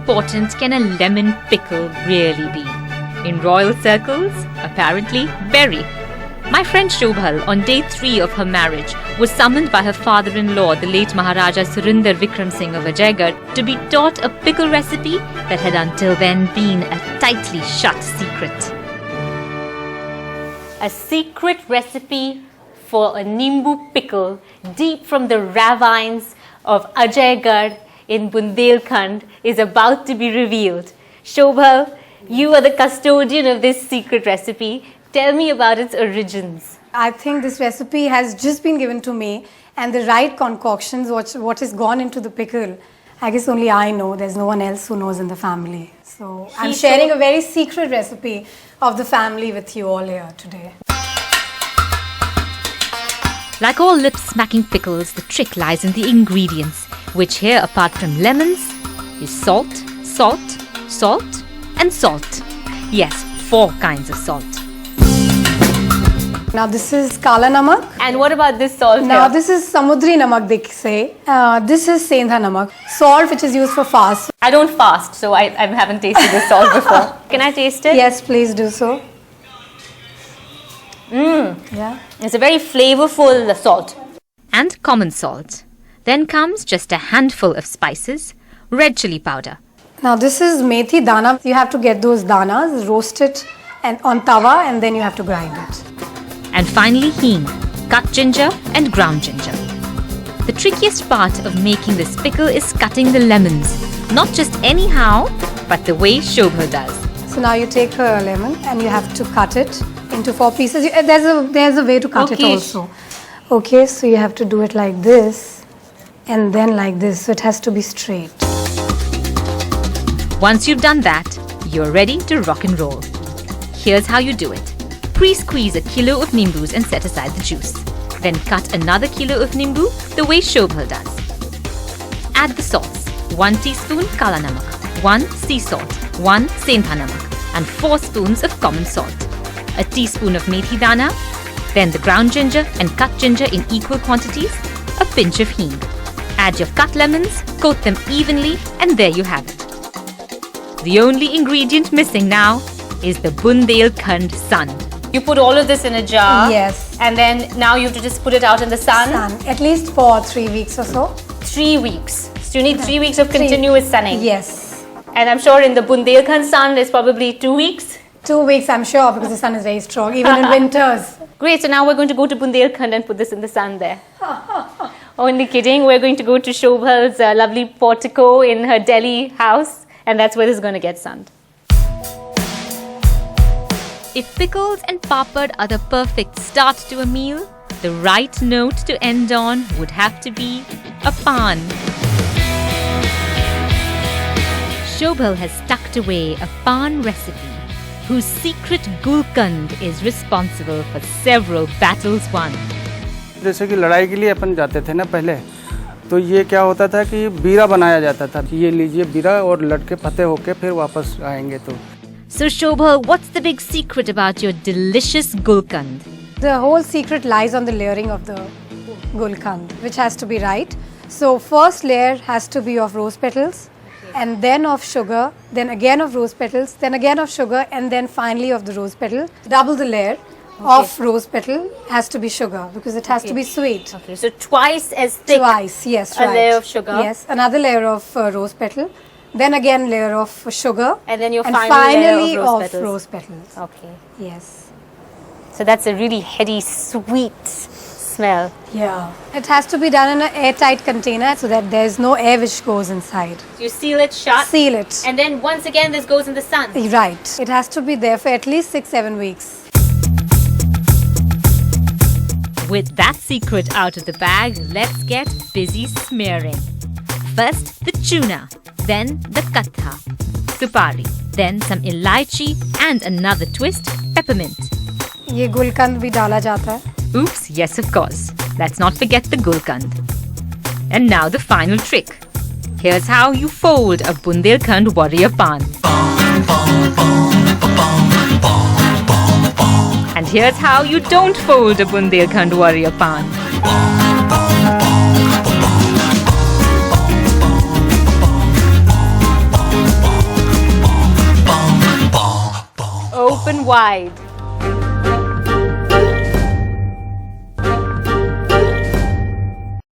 important can a lemon pickle really be? In royal circles, apparently very. My friend Shobhal, on day 3 of her marriage, was summoned by her father-in-law, the late Maharaja Surinder Vikram Singh of Ajaygarh, to be taught a pickle recipe that had until then been a tightly shut secret. A secret recipe for a Nimbu pickle deep from the ravines of Ajaygarh in Bundelkhand is about to be revealed. Shobhal, you are the custodian of this secret recipe. Tell me about its origins. I think this recipe has just been given to me, and the right concoctions, what has gone into the pickle, I guess only I know. There's no one else who knows in the family. So I'm sharing a very secret recipe of the family with you all here today. Like all lip-smacking pickles, the trick lies in the ingredients, which here, apart from lemons, is salt, salt, salt and salt. Yes, 4 kinds of salt. Now this is Kala Namak. And what about this salt Now here? this is Samudri Namak, they say. This is Sendha Namak. Salt which is used for fast. I don't fast, so I haven't tasted this salt before. Can I taste it? Yes, please do so. Yeah. It's a very flavorful salt. And common salt. Then comes just a handful of spices, red chili powder. Now this is methi dana. You have to get those danas, roast it and on tawa, and then you have to grind it. And finally hing, cut ginger and ground ginger. The trickiest part of making this pickle is cutting the lemons. Not just anyhow, but the way Shobha does. So now you take a lemon and you have to cut it into 4 pieces. There's a way to cut it also. Okay, so you have to do it like this and then like this. So it has to be straight. Once you've done that, you're ready to rock and roll. Here's how you do it. Pre-squeeze a kilo of nimbus and set aside the juice. Then cut another kilo of nimbu the way Shobhal does. Add the salts. 1 teaspoon Kala Namak, 1 sea salt, 1 Sendha Namak and 4 spoons of common salt. A teaspoon of methi dana, then the ground ginger and cut ginger in equal quantities, a pinch of hing. Add your cut lemons, coat them evenly and there you have it. The only ingredient missing now is the Bundelkhand sun. You put all of this in a jar. Yes. And then now you have to just put it out in the sun. At least for 3 weeks or so. 3 weeks. So you need 3 weeks of continuous sunning. Yes. And I'm sure in the Bundelkhand sun it's probably 2 weeks. 2 weeks, I'm sure, because the sun is very strong, even in winters. Great. So now we're going to go to Bundelkhand and put this in the sun there. Only kidding. We're going to go to Shobhal's lovely portico in her Delhi house, and that's where this is going to get sunned. If pickles and papad are the perfect start to a meal, the right note to end on would have to be a paan. Shobhal has tucked away a paan recipe whose secret gulkand is responsible for several battles won. जैसे कि लड़ाई के लिए अपन जाते थे ना पहले, तो ये क्या होता था कि बीरा बनाया जाता था कि ये लीजिए बीरा और लड़के फतेह होके फिर वापस आएंगे तो. So Shobhal, what's the big secret about your delicious gulkand? The whole secret lies on the layering of the gulkand, which has to be right. So first layer has to be of rose petals, and then of sugar, then again of rose petals, then again of sugar, and then finally of the rose petal. Double the layer of rose petal has to be sugar because it has to be sweet. Okay, so twice as thick. Twice, yes, a right. layer of sugar. Yes, another layer of rose petal, then again layer of sugar, And then your and finally finally layer of of rose petals. rose petals. Okay. Yes. So that's a really heady, sweet smell. Yeah. It has to be done in an airtight container so that there's no air which goes inside. You seal it shut. Seal it. And then once again this goes in the sun. Right. It has to be there for at least 6-7 weeks. With that secret out of the bag, let's get busy smearing. First the tuna, then the katha, supari, then some elaichi and another twist, peppermint. ये गुलकंद भी डाला जाता है. Oops, yes of course. Let's not forget the gulkand. And now the final trick. Here's how you fold a Bundelkhand warrior paan. And here's how you don't fold a Bundelkhand warrior paan. open wide.